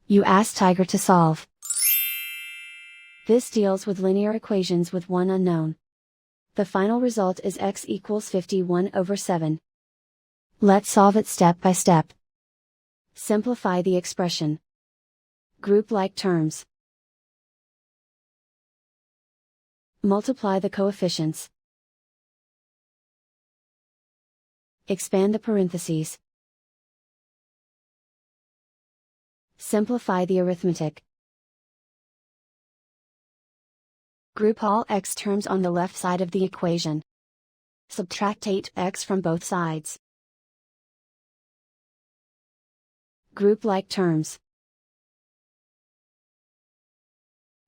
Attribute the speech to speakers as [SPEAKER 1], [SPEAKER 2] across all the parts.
[SPEAKER 1] You ask Tiger to solve. This deals with linear equations with one unknown. The final result is x equals 51/7. Let's solve it step by step. Simplify the expression. Group like terms. Multiply the coefficients. Expand the parentheses. Simplify the arithmetic. Group all x terms on the left side of the equation. Subtract 8x from both sides. Group like terms.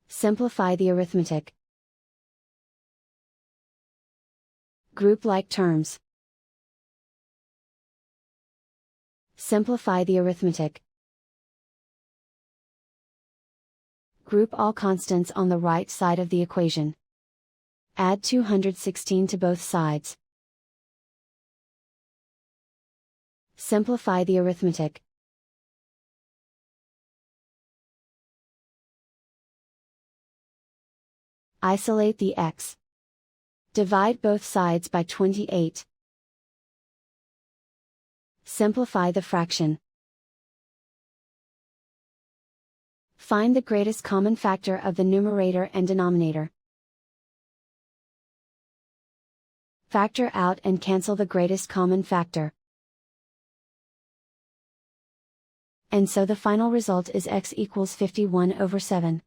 [SPEAKER 1] Simplify the arithmetic. Group like terms. Simplify the arithmetic. Group all constants on the right side of the equation. Add 216 to both sides. Simplify the arithmetic. Isolate the x. Divide both sides by 28. Simplify the fraction. Find the greatest common factor of the numerator and denominator. Factor out and cancel the greatest common factor. And so the final result is x equals 51/7.